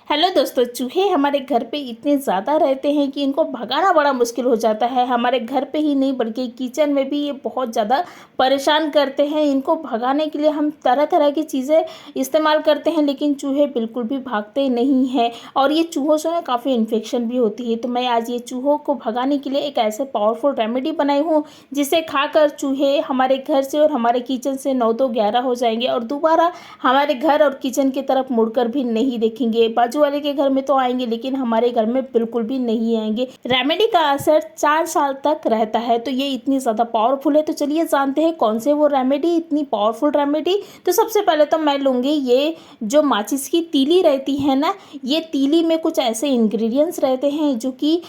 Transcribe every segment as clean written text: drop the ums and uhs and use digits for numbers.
Hello दोस्तों, चूहे हमारे घर पे इतने ज़्यादा रहते हैं कि इनको भगाना बड़ा मुश्किल हो जाता है। हमारे घर पे ही नहीं बल्कि किचन में भी ये बहुत ज़्यादा परेशान करते हैं। इनको भगाने के लिए हम तरह तरह की चीज़ें इस्तेमाल करते हैं, लेकिन चूहे बिल्कुल भी भागते नहीं हैं। और ये चूहों से ना काफ़ी इन्फेक्शन भी होती है। तो मैं आज ये चूहों को भगाने के लिए एक ऐसे पावरफुल रेमेडी बनाई हूँ जिसे खाकर चूहे हमारे घर से और हमारे किचन से 9 तो 11 हो जाएंगे और दोबारा हमारे घर और किचन की तरफ मुड़कर भी नहीं देखेंगे। बाजू वाले के घर में तो आएंगे लेकिन हमारे घर में बिल्कुल भी नहीं आएंगे। रेमेडी का असर 4 साल तक रहता है। तो ये इतनी ज़्यादा पावरफुल है। तो चलिए जानते हैं कौन से वो रेमेडी, इतनी पावरफुल रेमेडी। तो सबसे पहले तो मैं लूँगी ये जो माचिस की तीली रहती है ना, ये तीली में कुछ ऐसे इंग्रेडिएंट्स रहते हैं जो कि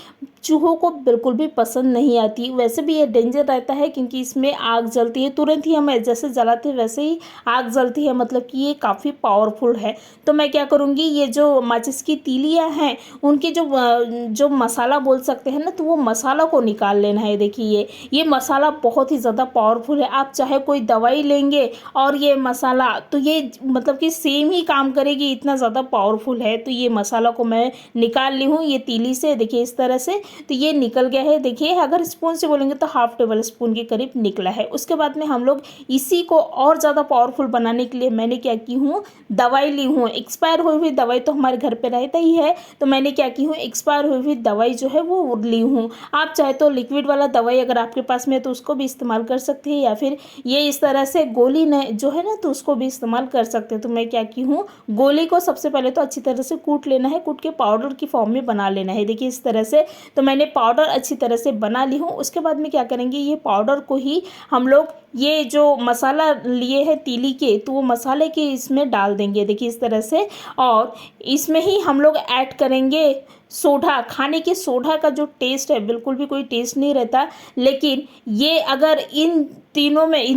चूहों को बिल्कुल भी पसंद नहीं आती। वैसे भी ये डेंजर रहता है क्योंकि इसमें आग जलती है, तुरंत ही हम जैसे जलाते हैं वैसे ही आग जलती है, मतलब कि ये काफ़ी पावरफुल है। तो मैं क्या करूँगी, ये जो माचिस की तीलियाँ हैं उनके जो मसाला बोल सकते हैं ना, तो वो मसाला को निकाल लेना है। देखिए ये मसाला बहुत ही ज़्यादा पावरफुल है। आप चाहे कोई दवाई लेंगे और ये मसाला, तो ये मतलब कि सेम ही काम करेगी, इतना ज़्यादा पावरफुल है। तो ये मसाला को मैं निकाल ली हूँ ये तीली से। देखिए इस तरह से तो ये निकल गया है। देखिए अगर स्पून से बोलेंगे तो हाफ टेबल स्पून के करीब निकला है। उसके बाद में हम लोग इसी को और ज़्यादा पावरफुल बनाने के लिए मैंने क्या की हूँ, दवाई ली हूँ। एक्सपायर हुई हुई दवाई तो हमारे घर पे रहता ही है, तो मैंने क्या की हूँ, एक्सपायर हुई हुई दवाई जो है वो ली हूँ। आप चाहे तो लिक्विड वाला दवाई अगर आपके पास में है तो उसको भी इस्तेमाल कर सकते हैं, या फिर ये इस तरह से गोली न जो है ना, तो उसको भी इस्तेमाल कर सकते हैं। तो मैं क्या की हूँ, गोली को सबसे पहले तो अच्छी तरह से कूट लेना है, कूट के पाउडर की फॉर्म में बना लेना है। देखिए इस तरह से तो मैंने पाउडर अच्छी तरह से बना ली हूँ। उसके बाद में क्या करेंगे, ये पाउडर को ही हम लोग ये जो मसाला लिए हैं तीली के, तो वो मसाले के इसमें डाल देंगे। देखिए इस तरह से, और इसमें ही हम लोग ऐड करेंगे सोडा। खाने के सोडा का जो टेस्ट है बिल्कुल भी कोई टेस्ट नहीं रहता, लेकिन ये अगर इन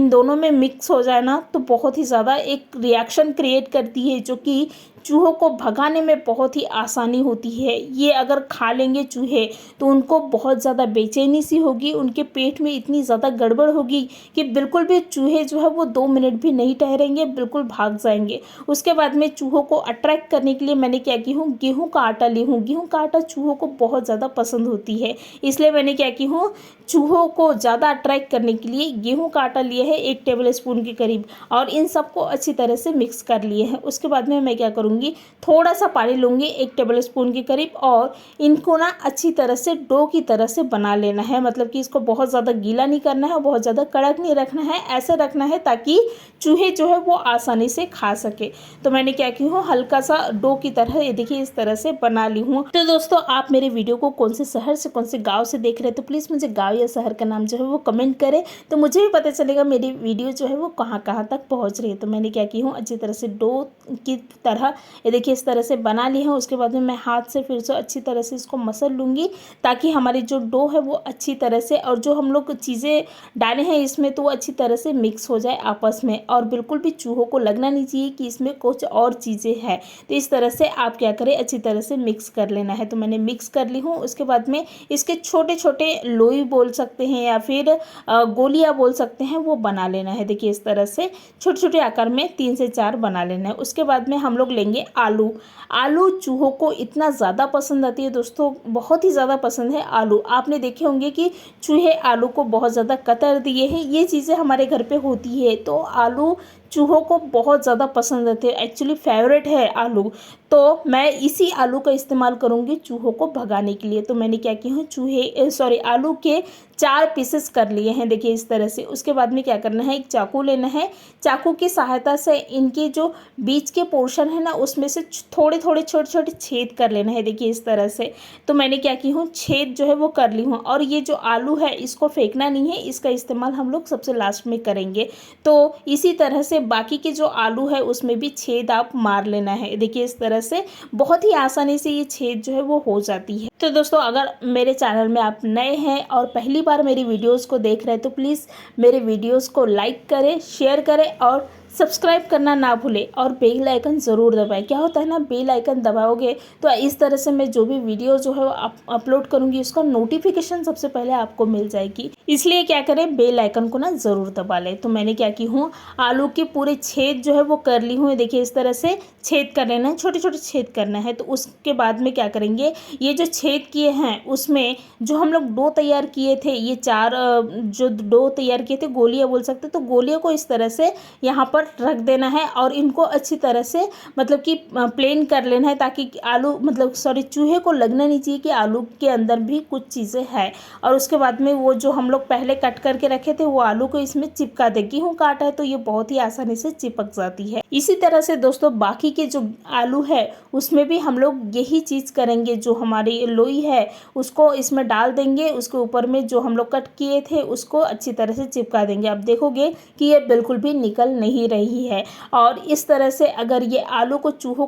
दोनों में मिक्स हो जाए ना, तो बहुत ही ज़्यादा एक रिएक्शन क्रिएट करती है जो कि चूहों को भगाने में बहुत ही आसानी होती है। ये अगर खा लेंगे चूहे तो उनको बहुत ज़्यादा बेचैनी सी होगी, उनके पेट में इतनी ज़्यादा गड़बड़ होगी कि बिल्कुल भी चूहे जो है वो 2 मिनट भी नहीं ठहरेंगे, बिल्कुल भाग जाएंगे। उसके बाद में चूहों को अट्रैक्ट करने के लिए मैंने क्या की हूँ, गेहूँ का आटा ली हूँ। गेहूँ का आटा चूहों को बहुत ज़्यादा पसंद होती है, इसलिए मैंने क्या की हूँ, चूहों को ज़्यादा अट्रैक्ट करने के लिए गेहूँ का आटा लिया है 1 टेबल स्पून के करीब, और इन सबको अच्छी तरह से मिक्स कर लिए हैं। उसके बाद में मैं क्या करूँगी, थोड़ा सा पानी लूँगी 1 टेबल स्पून के करीब, और इनको ना अच्छी तरह से डो की तरह से बना लेना है। मतलब कि इसको बहुत ज़्यादा गीला नहीं करना है, बहुत ज़्यादा कड़क नहीं रखना है, ऐसे रखना है ताकि चूहे जो है वो आसानी से खा सके। तो मैंने क्या की हूँ, हल्का सा डो की तरह ये देखिए इस तरह से बना ली हूँ। तो दोस्तों आप मेरे वीडियो को कौन से शहर से, कौन से गाँव से देख रहे हैं, तो प्लीज़ मुझे गाँव या शहर का नाम जो है वो कमेंट करें, तो मुझे भी पता चलेगा मेरी वीडियो जो है वो कहाँ कहाँ तक पहुँच रही है। तो मैंने क्या की हूँ, अच्छी तरह से डो की तरह ये देखिए इस तरह से बना ली है। उसके बाद में मैं हाथ से फिर से अच्छी तरह से इसको मसल लूँगी ताकि हमारी जो डो है वो अच्छी तरह से, और जो हम लोग चीज़ें डाले हैं इसमें, तो वो अच्छी तरह से मिक्स हो जाए आपस में, और बिल्कुल भी चूहों को लगना नहीं चाहिए कि इसमें कुछ और चीज़ें हैं। तो इस तरह से आप क्या करें, अच्छी तरह से मिक्स कर लेना है। तो मैंने मिक्स कर ली हूँ। उसके बाद में इसके छोटे छोटे लोई बोल सकते हैं या फिर गोलियाँ बोल सकते हैं, वो बना लेना है। देखिए इस तरह से छोटे छोटे आकार में 3 से 4 बना लेना है। उसके बाद में हम लोग लेंगे आलू। आलू चूहों को इतना ज़्यादा पसंद आती है दोस्तों, बहुत ही ज़्यादा पसंद है आलू। आपने देखे होंगे कि चूहे आलू को बहुत ज़्यादा कतर दिए हैं, ये चीज़ें हमारे घर पे होती है। तो आलू चूहों को बहुत ज़्यादा पसंद आते हैं, एक्चुअली फेवरेट है आलू। तो मैं इसी आलू का इस्तेमाल करूँगी चूहों को भगाने के लिए। तो मैंने क्या किया है, आलू के 4 पीसेस कर लिए हैं। देखिए इस तरह से। उसके बाद में क्या करना है, एक चाकू लेना है। चाकू की सहायता से इनके जो बीच के पोर्शन है ना, उसमें से थोड़े थोड़े छोटे छोटे छेद कर लेना है। देखिए इस तरह से। तो मैंने क्या की हूँ, छेद जो है वो कर ली हूँ। और ये जो आलू है इसको फेंकना नहीं है, इसका इस्तेमाल हम लोग सबसे लास्ट में करेंगे। तो इसी तरह से बाकी के जो आलू है उसमें भी छेद आप मार लेना है। देखिए इस तरह से बहुत ही आसानी से ये छेद जो है वो हो जाती है। तो दोस्तों अगर मेरे चैनल में आप नए हैं और पहली बार मेरी वीडियोस को देख रहे हैं तो प्लीज़ मेरे वीडियोस को लाइक करें, शेयर करें और सब्सक्राइब करना ना भूलें और बेल आइकन ज़रूर दबाएं। क्या होता है ना, बेल आइकन दबाओगे तो इस तरह से मैं जो भी वीडियो जो है वो अपलोड करूँगी उसका नोटिफिकेशन सबसे पहले आपको मिल जाएगी। इसलिए क्या करें, बेल आइकन को ना ज़रूर दबा लें। तो मैंने क्या की हूँ, आलू के पूरे छेद जो है वो कर ली हूँ। देखिए इस तरह से छेद कर लेना है, छोटे छोटे छेद करना है। तो उसके बाद में क्या करेंगे, ये जो छेद किए हैं उसमें जो हम लोग डो तैयार किए थे, ये 4 जो डो तैयार किए थे, गोलियाँ बोल सकते, तो गोलियों को इस तरह से यहाँ पर रख देना है और इनको अच्छी तरह से मतलब कि प्लेन कर लेना है, ताकि आलू मतलब सॉरी चूहे को लगना नहीं चाहिए कि आलू के अंदर भी कुछ चीज़ें हैं। और उसके बाद में वो जो हम लोग पहले कट करके रखे थे वो आलू को इसमें चिपका दे। गेहूँ का आटा है तो ये बहुत ही आसानी से चिपक जाती है। इसी तरह से दोस्तों बाकी के जो आलू है उसमें भी हम लोग यही चीज़ करेंगे। जो हमारी लोई है उसको इसमें डाल देंगे, उसके ऊपर में जो हम लोग कट किए थे उसको अच्छी तरह से चिपका देंगे। अब देखोगे कि ये बिल्कुल भी निकल नहीं रही है। और इस तरह से अगर ये आलू को चूहों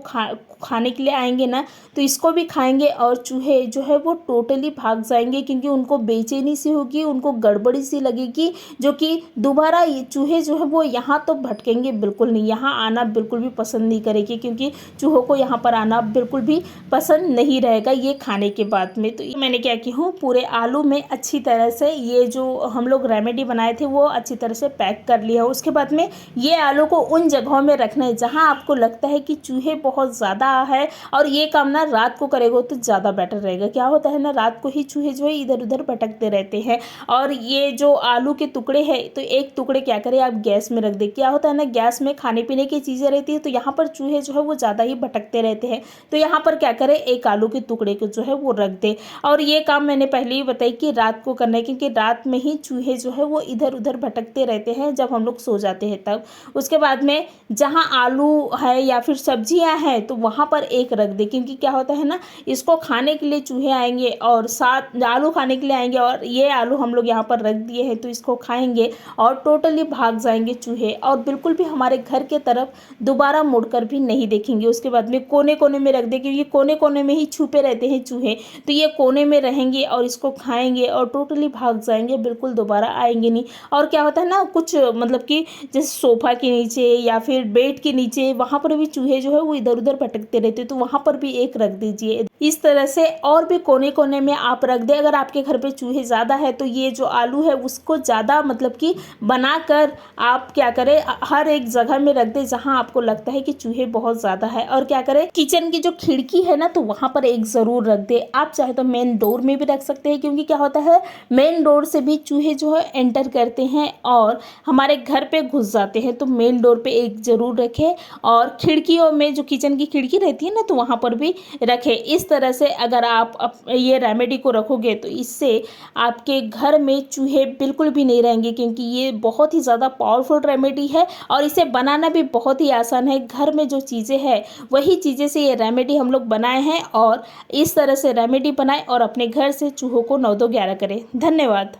खाने के लिए आएंगे ना तो इसको भी खाएंगे और चूहे जो है वो टोटली भाग जाएंगे, क्योंकि उनको बेचैनी सी होगी, उनको गड़बड़ी सी लगेगी, जो कि दोबारा ये चूहे जो है वो यहाँ तो भटकेंगे बिल्कुल नहीं, यहाँ आना बिल्कुल भी पसंद नहीं करेंगे, क्योंकि चूहों को यहाँ पर आना बिल्कुल भी पसंद नहीं रहेगा ये खाने के बाद में। तो मैंने क्या की हूँ, पूरे आलू में अच्छी तरह से ये जो हम लोग रेमेडी बनाए थे वो अच्छी तरह से पैक कर लिया। उसके बाद में ये आलू को उन जगहों में रखना है जहाँ आपको लगता है कि चूहे बहुत ज़्यादा है, और ये काम ना रात को करेगा तो ज़्यादा बेटर रहेगा। क्या होता है ना, रात को ही चूहे जो है इधर उधर भटकते रहते हैं। और ये जो आलू के टुकड़े हैं तो एक टुकड़े क्या करें आप गैस में रख दें। क्या होता है ना, गैस में खाने पीने की चीज़ें रहती है तो यहाँ पर चूहे जो है वो ज़्यादा ही भटकते रहते हैं। तो यहाँ पर क्या करें, एक आलू के टुकड़े को जो है वो रख दें। और ये काम मैंने पहले ही बताई कि रात को करना है, क्योंकि रात में ही चूहे जो है वो इधर उधर भटकते रहते हैं जब हम लोग सो जाते हैं तब। उसके बाद में जहाँ आलू है या फिर सब्जियां हैं तो वहाँ पर एक रख दे, क्योंकि क्या होता है ना, इसको खाने के लिए चूहे आएंगे और साथ आलू खाने के लिए आएंगे, और ये आलू हम लोग यहाँ पर रख दिए हैं तो इसको खाएंगे और टोटली भाग जाएंगे चूहे, और बिल्कुल भी हमारे घर के तरफ दोबारा मुड़कर भी नहीं देखेंगे। उसके बाद में कोने कोने में रख दे, क्योंकि कोने कोने में ही छुपे रहते हैं चूहे, तो ये कोने में रहेंगे और इसको खाएंगे और टोटली भाग जाएंगे, बिल्कुल दोबारा आएंगे नहीं। और क्या होता है ना, कुछ मतलब कि जैसे सोफा के नीचे या फिर बेड के नीचे वहाँ पर भी चूहे जो है वो इधर उधर भटकते रहते हैं, तो वहाँ पर भी एक रख दीजिए। इस तरह से और भी कोने कोने में आप रख दें। अगर आपके घर पे चूहे ज़्यादा है तो ये जो आलू है उसको ज़्यादा मतलब कि बनाकर आप क्या करें, हर एक जगह में रख दें जहाँ आपको लगता है कि चूहे बहुत ज़्यादा है। और क्या करें, किचन की जो खिड़की है ना तो वहाँ पर एक ज़रूर रख दे। आप चाहे तो मेन डोर में भी रख सकते हैं, क्योंकि क्या होता है मेन डोर से भी चूहे जो है एंटर करते हैं और हमारे घर पे घुस जाते हैं। तो मेन डोर पे एक ज़रूर रखें, और खिड़कियों में जो किचन की खिड़की रहती है ना तो वहाँ पर भी रखें। इस तरह से अगर आप ये रेमेडी को रखोगे तो इससे आपके घर में चूहे बिल्कुल भी नहीं रहेंगे, क्योंकि ये बहुत ही ज़्यादा पावरफुल रेमेडी है और इसे बनाना भी बहुत ही आसान है। घर में जो चीज़ें हैं वही चीज़ें से ये रेमेडी हम लोग बनाए हैं, और इस तरह से रेमेडी बनाएं और अपने घर से चूहों को 9 2 11 करें। धन्यवाद।